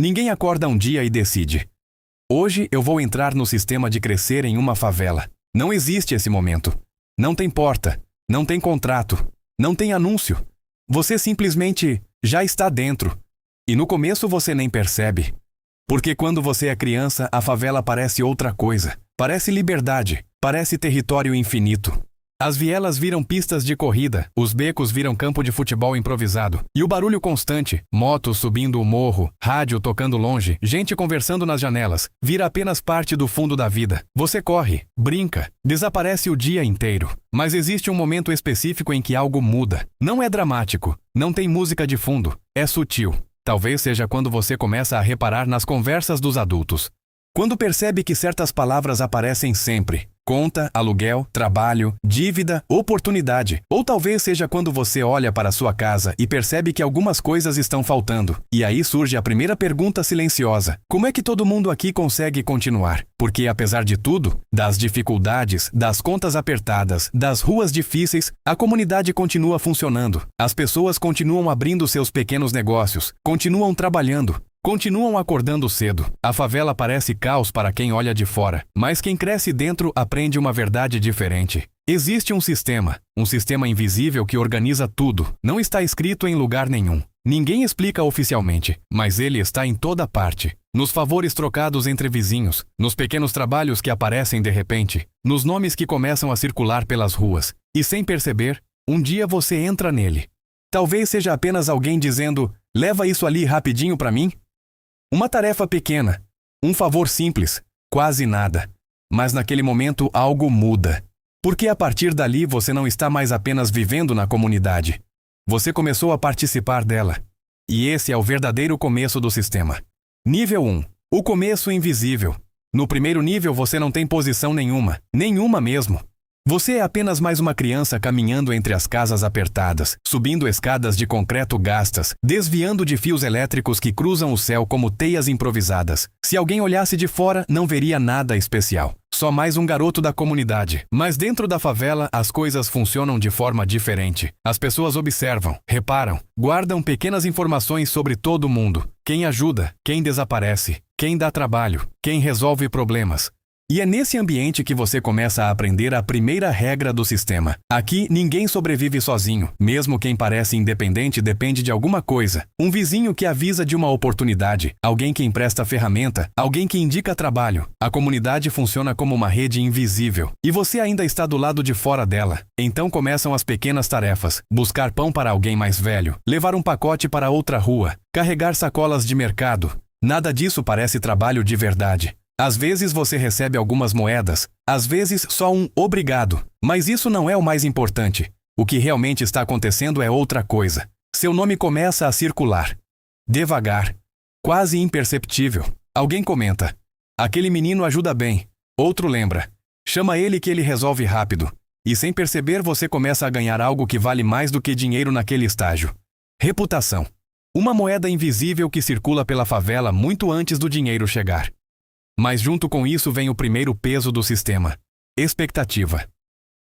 Ninguém acorda um dia e decide: hoje eu vou entrar no sistema de crescer em uma favela. Não existe esse momento. Não tem porta, não tem contrato, não tem anúncio. Você simplesmente já está dentro. E no começo você nem percebe. Porque quando você é criança, a favela parece outra coisa. Parece liberdade, parece território infinito. As vielas viram pistas de corrida, os becos viram campo de futebol improvisado. E o barulho constante, motos subindo o morro, rádio tocando longe, gente conversando nas janelas, vira apenas parte do fundo da vida. Você corre, brinca, desaparece o dia inteiro. Mas existe um momento específico em que algo muda. Não é dramático, não tem música de fundo, é sutil. Talvez seja quando você começa a reparar nas conversas dos adultos. Quando percebe que certas palavras aparecem sempre. Conta, aluguel, trabalho, dívida, oportunidade. Ou talvez seja quando você olha para sua casa e percebe que algumas coisas estão faltando. E aí surge a primeira pergunta silenciosa: como é que todo mundo aqui consegue continuar? Porque apesar de tudo, das dificuldades, das contas apertadas, das ruas difíceis, a comunidade continua funcionando. As pessoas continuam abrindo seus pequenos negócios, continuam trabalhando. Continuam acordando cedo. A favela parece caos para quem olha de fora, mas quem cresce dentro aprende uma verdade diferente. Existe um sistema invisível que organiza tudo. Não está escrito em lugar nenhum. Ninguém explica oficialmente, mas ele está em toda parte. Nos favores trocados entre vizinhos, nos pequenos trabalhos que aparecem de repente, nos nomes que começam a circular pelas ruas. E sem perceber, um dia você entra nele. Talvez seja apenas alguém dizendo: leva isso ali rapidinho para mim. Uma tarefa pequena, um favor simples, quase nada. Mas naquele momento algo muda. Porque a partir dali você não está mais apenas vivendo na comunidade. Você começou a participar dela. E esse é o verdadeiro começo do sistema. Nível 1. O começo invisível. No primeiro nível você não tem posição nenhuma mesmo. Você é apenas mais uma criança caminhando entre as casas apertadas, subindo escadas de concreto gastas, desviando de fios elétricos que cruzam o céu como teias improvisadas. Se alguém olhasse de fora, não veria nada especial. Só mais um garoto da comunidade. Mas dentro da favela, as coisas funcionam de forma diferente. As pessoas observam, reparam, guardam pequenas informações sobre todo mundo. Quem ajuda, quem desaparece, quem dá trabalho, quem resolve problemas. E é nesse ambiente que você começa a aprender a primeira regra do sistema. Aqui, ninguém sobrevive sozinho. Mesmo quem parece independente depende de alguma coisa. Um vizinho que avisa de uma oportunidade, alguém que empresta ferramenta, alguém que indica trabalho. A comunidade funciona como uma rede invisível. E você ainda está do lado de fora dela. Então começam as pequenas tarefas. Buscar pão para alguém mais velho. Levar um pacote para outra rua. Carregar sacolas de mercado. Nada disso parece trabalho de verdade. Às vezes você recebe algumas moedas, às vezes só um obrigado. Mas isso não é o mais importante. O que realmente está acontecendo é outra coisa. Seu nome começa a circular. Devagar. Quase imperceptível. Alguém comenta: aquele menino ajuda bem. Outro lembra: chama ele que ele resolve rápido. E sem perceber você começa a ganhar algo que vale mais do que dinheiro naquele estágio. Reputação. Uma moeda invisível que circula pela favela muito antes do dinheiro chegar. Mas junto com isso vem o primeiro peso do sistema: expectativa.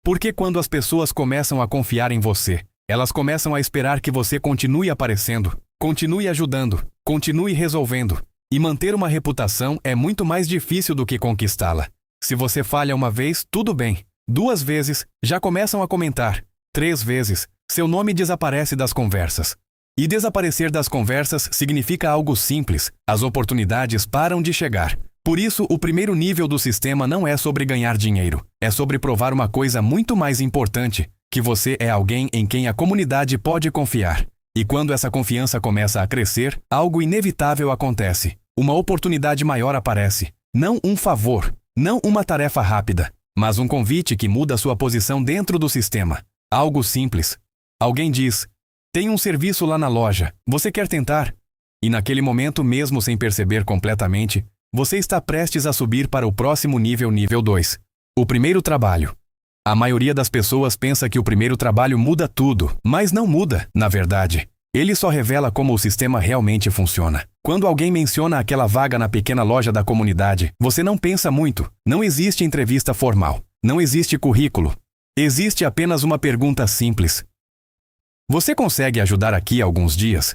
Porque quando as pessoas começam a confiar em você, elas começam a esperar que você continue aparecendo, continue ajudando, continue resolvendo. E manter uma reputação é muito mais difícil do que conquistá-la. Se você falha uma vez, tudo bem. 2 vezes, já começam a comentar. 3 vezes, seu nome desaparece das conversas. E desaparecer das conversas significa algo simples: as oportunidades param de chegar. Por isso, o primeiro nível do sistema não é sobre ganhar dinheiro. É sobre provar uma coisa muito mais importante: que você é alguém em quem a comunidade pode confiar. E quando essa confiança começa a crescer, algo inevitável acontece. Uma oportunidade maior aparece. Não um favor, não uma tarefa rápida, mas um convite que muda sua posição dentro do sistema. Algo simples. Alguém diz: tem um serviço lá na loja, você quer tentar? E naquele momento, mesmo sem perceber completamente, você está prestes a subir para o próximo nível 2. O primeiro trabalho. A maioria das pessoas pensa que o primeiro trabalho muda tudo, mas não muda, na verdade. Ele só revela como o sistema realmente funciona. Quando alguém menciona aquela vaga na pequena loja da comunidade, você não pensa muito. Não existe entrevista formal. Não existe currículo. Existe apenas uma pergunta simples: você consegue ajudar aqui alguns dias?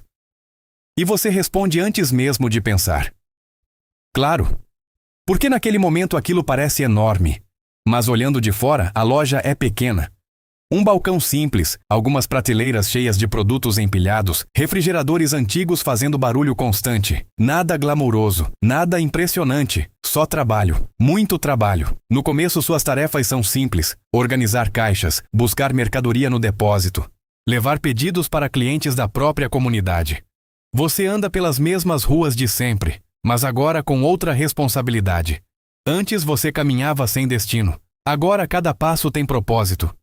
E você responde antes mesmo de pensar. Claro, porque naquele momento aquilo parece enorme, mas olhando de fora, a loja é pequena. Um balcão simples, algumas prateleiras cheias de produtos empilhados, refrigeradores antigos fazendo barulho constante. Nada glamouroso, nada impressionante, só trabalho, muito trabalho. No começo suas tarefas são simples: organizar caixas, buscar mercadoria no depósito, levar pedidos para clientes da própria comunidade. Você anda pelas mesmas ruas de sempre, mas agora com outra responsabilidade. Antes você caminhava sem destino, agora cada passo tem propósito.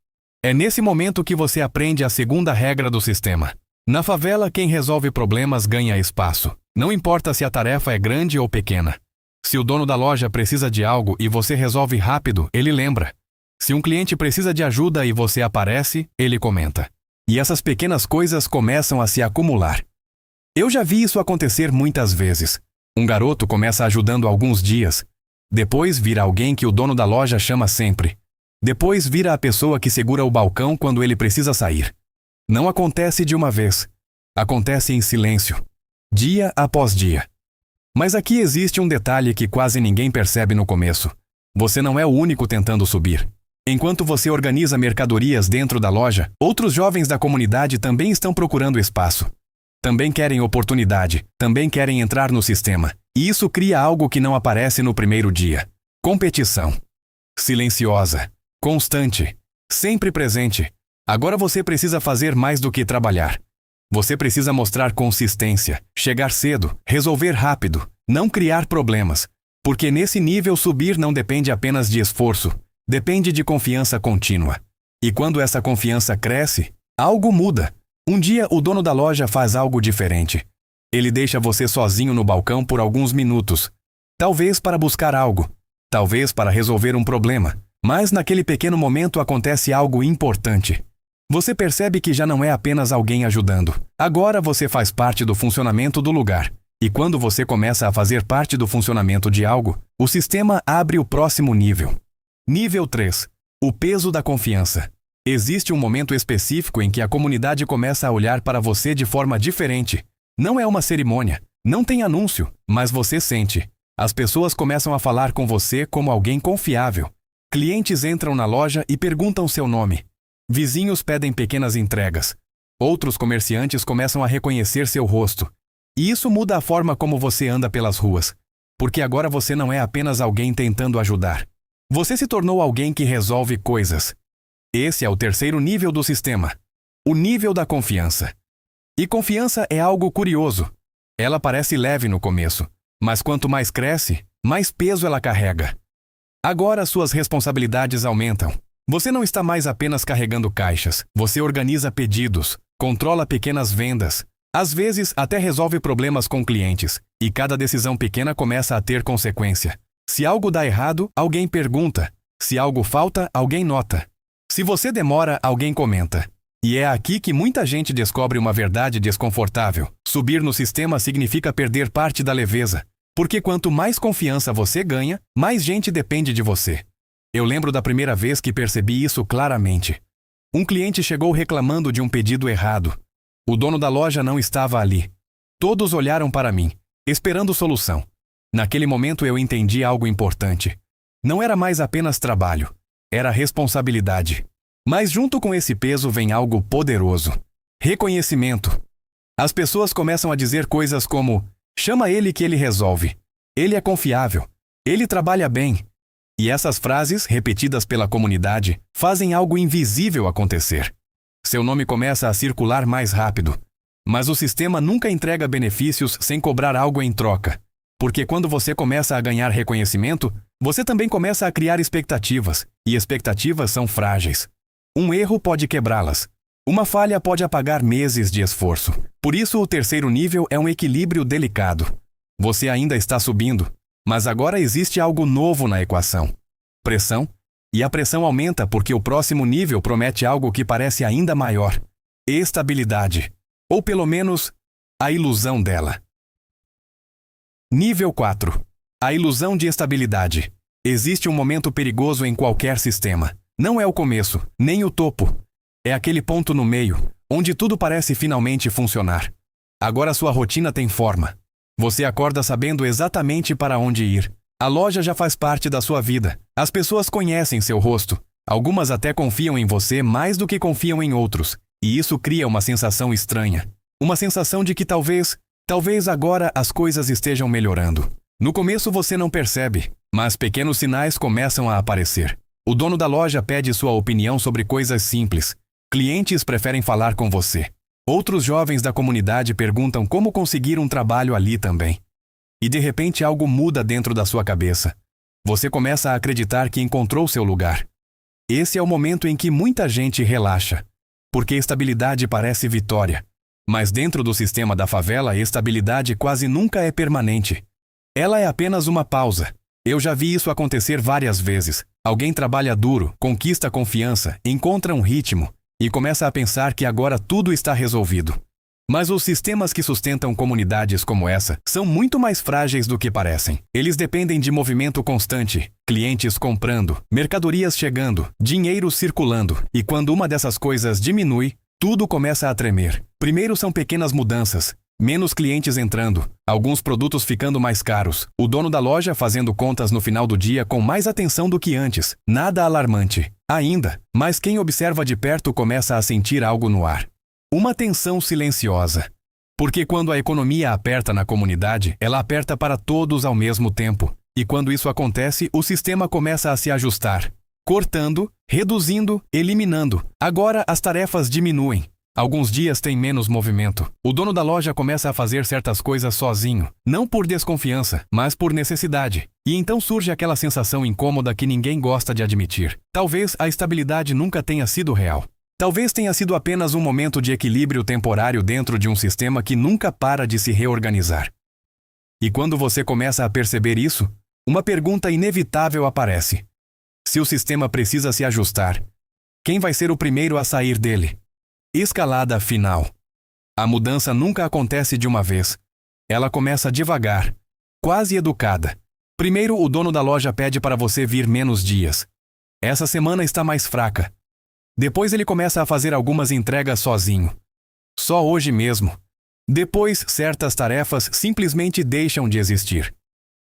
É nesse momento que você aprende a segunda regra do sistema. Na favela, quem resolve problemas ganha espaço. Não importa se a tarefa é grande ou pequena. Se o dono da loja precisa de algo e você resolve rápido, ele lembra. Se um cliente precisa de ajuda e você aparece, ele comenta. E essas pequenas coisas começam a se acumular. Eu já vi isso acontecer muitas vezes. Um garoto começa ajudando alguns dias. Depois vira alguém que o dono da loja chama sempre. Depois vira a pessoa que segura o balcão quando ele precisa sair. Não acontece de uma vez. Acontece em silêncio, dia após dia. Mas aqui existe um detalhe que quase ninguém percebe no começo. Você não é o único tentando subir. Enquanto você organiza mercadorias dentro da loja, outros jovens da comunidade também estão procurando espaço. Também querem oportunidade, também querem entrar no sistema. E isso cria algo que não aparece no primeiro dia. Competição. Silenciosa. Constante, sempre presente. Agora você precisa fazer mais do que trabalhar. Você precisa mostrar consistência, chegar cedo, resolver rápido, não criar problemas. Porque nesse nível subir não depende apenas de esforço, depende de confiança contínua. E quando essa confiança cresce, algo muda. Um dia o dono da loja faz algo diferente. Ele deixa você sozinho no balcão por alguns minutos. Talvez para buscar algo, talvez para resolver um problema. Mas naquele pequeno momento acontece algo importante. Você percebe que já não é apenas alguém ajudando. Agora você faz parte do funcionamento do lugar. E quando você começa a fazer parte do funcionamento de algo, o sistema abre o próximo nível. Nível 3. O peso da confiança. Existe um momento específico em que a comunidade começa a olhar para você de forma diferente. Não é uma cerimônia, não tem anúncio, mas você sente. As pessoas começam a falar com você como alguém confiável. Clientes entram na loja e perguntam seu nome. Vizinhos pedem pequenas entregas. Outros comerciantes começam a reconhecer seu rosto. E isso muda a forma como você anda pelas ruas. Porque agora você não é apenas alguém tentando ajudar. Você se tornou alguém que resolve coisas. Esse é o terceiro nível do sistema. O nível da confiança. E confiança é algo curioso. Ela parece leve no começo, mas quanto mais cresce, mais peso ela carrega. Agora suas responsabilidades aumentam. Você não está mais apenas carregando caixas. Você organiza pedidos, controla pequenas vendas. Às vezes, até resolve problemas com clientes. E cada decisão pequena começa a ter consequência. Se algo dá errado, alguém pergunta. Se algo falta, alguém nota. Se você demora, alguém comenta. E é aqui que muita gente descobre uma verdade desconfortável. Subir no sistema significa perder parte da leveza. Porque quanto mais confiança você ganha, mais gente depende de você. Eu lembro da primeira vez que percebi isso claramente. Um cliente chegou reclamando de um pedido errado. O dono da loja não estava ali. Todos olharam para mim, esperando solução. Naquele momento eu entendi algo importante. Não era mais apenas trabalho, era responsabilidade. Mas junto com esse peso vem algo poderoso. Reconhecimento. As pessoas começam a dizer coisas como: chama ele que ele resolve. Ele é confiável. Ele trabalha bem. E essas frases, repetidas pela comunidade, fazem algo invisível acontecer. Seu nome começa a circular mais rápido. Mas o sistema nunca entrega benefícios sem cobrar algo em troca. Porque quando você começa a ganhar reconhecimento, você também começa a criar expectativas. E expectativas são frágeis. Um erro pode quebrá-las. Uma falha pode apagar meses de esforço. Por isso, o terceiro nível é um equilíbrio delicado. Você ainda está subindo, mas agora existe algo novo na equação. Pressão. E a pressão aumenta porque o próximo nível promete algo que parece ainda maior. Estabilidade. Ou pelo menos, a ilusão dela. Nível 4. A ilusão de estabilidade. Existe um momento perigoso em qualquer sistema. Não é o começo, nem o topo. É aquele ponto no meio, onde tudo parece finalmente funcionar. Agora sua rotina tem forma. Você acorda sabendo exatamente para onde ir. A loja já faz parte da sua vida. As pessoas conhecem seu rosto. Algumas até confiam em você mais do que confiam em outros. E isso cria uma sensação estranha. Uma sensação de que talvez agora as coisas estejam melhorando. No começo você não percebe, mas pequenos sinais começam a aparecer. O dono da loja pede sua opinião sobre coisas simples. Clientes preferem falar com você. Outros jovens da comunidade perguntam como conseguir um trabalho ali também. E de repente algo muda dentro da sua cabeça. Você começa a acreditar que encontrou seu lugar. Esse é o momento em que muita gente relaxa, porque estabilidade parece vitória. Mas dentro do sistema da favela, a estabilidade quase nunca é permanente. Ela é apenas uma pausa. Eu já vi isso acontecer várias vezes. Alguém trabalha duro, conquista confiança, encontra um ritmo e começa a pensar que agora tudo está resolvido. Mas os sistemas que sustentam comunidades como essa são muito mais frágeis do que parecem. Eles dependem de movimento constante, clientes comprando, mercadorias chegando, dinheiro circulando. E quando uma dessas coisas diminui, tudo começa a tremer. Primeiro são pequenas mudanças. Menos clientes entrando, alguns produtos ficando mais caros, o dono da loja fazendo contas no final do dia com mais atenção do que antes. Nada alarmante, ainda, mas quem observa de perto começa a sentir algo no ar. Uma tensão silenciosa. Porque quando a economia aperta na comunidade, ela aperta para todos ao mesmo tempo. E quando isso acontece, o sistema começa a se ajustar. Cortando, reduzindo, eliminando. Agora as tarefas diminuem. Alguns dias tem menos movimento. O dono da loja começa a fazer certas coisas sozinho, não por desconfiança, mas por necessidade. E então surge aquela sensação incômoda que ninguém gosta de admitir. Talvez a estabilidade nunca tenha sido real. Talvez tenha sido apenas um momento de equilíbrio temporário dentro de um sistema que nunca para de se reorganizar. E quando você começa a perceber isso, uma pergunta inevitável aparece. Se o sistema precisa se ajustar, quem vai ser o primeiro a sair dele? Escalada final. A mudança nunca acontece de uma vez. Ela começa devagar, quase educada. Primeiro, o dono da loja pede para você vir menos dias. Essa semana está mais fraca. Depois ele começa a fazer algumas entregas sozinho. Só hoje mesmo. Depois, certas tarefas simplesmente deixam de existir.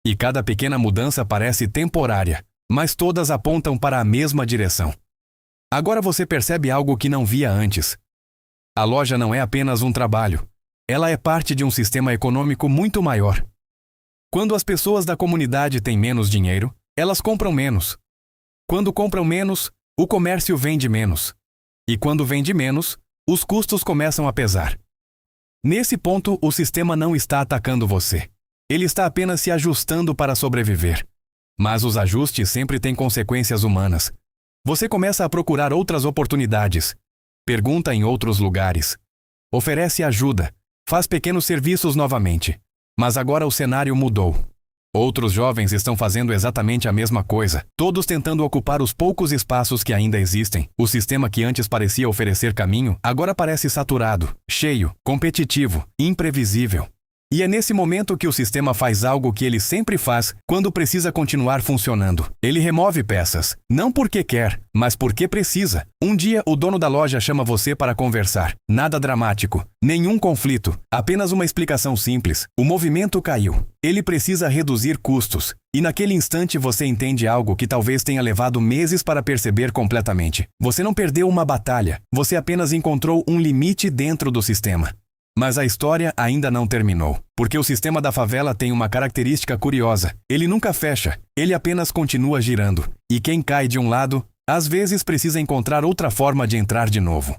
E cada pequena mudança parece temporária, mas todas apontam para a mesma direção. Agora você percebe algo que não via antes. A loja não é apenas um trabalho. Ela é parte de um sistema econômico muito maior. Quando as pessoas da comunidade têm menos dinheiro, elas compram menos. Quando compram menos, o comércio vende menos. E quando vende menos, os custos começam a pesar. Nesse ponto, o sistema não está atacando você. Ele está apenas se ajustando para sobreviver. Mas os ajustes sempre têm consequências humanas. Você começa a procurar outras oportunidades. Pergunta em outros lugares. Oferece ajuda. Faz pequenos serviços novamente. Mas agora o cenário mudou. Outros jovens estão fazendo exatamente a mesma coisa, todos tentando ocupar os poucos espaços que ainda existem. O sistema que antes parecia oferecer caminho, agora parece saturado, cheio, competitivo, imprevisível. E é nesse momento que o sistema faz algo que ele sempre faz quando precisa continuar funcionando. Ele remove peças, não porque quer, mas porque precisa. Um dia, o dono da loja chama você para conversar. Nada dramático, nenhum conflito, apenas uma explicação simples. O movimento caiu. Ele precisa reduzir custos. E naquele instante você entende algo que talvez tenha levado meses para perceber completamente. Você não perdeu uma batalha, você apenas encontrou um limite dentro do sistema. Mas a história ainda não terminou, porque o sistema da favela tem uma característica curiosa. Ele nunca fecha, ele apenas continua girando. E quem cai de um lado, às vezes precisa encontrar outra forma de entrar de novo.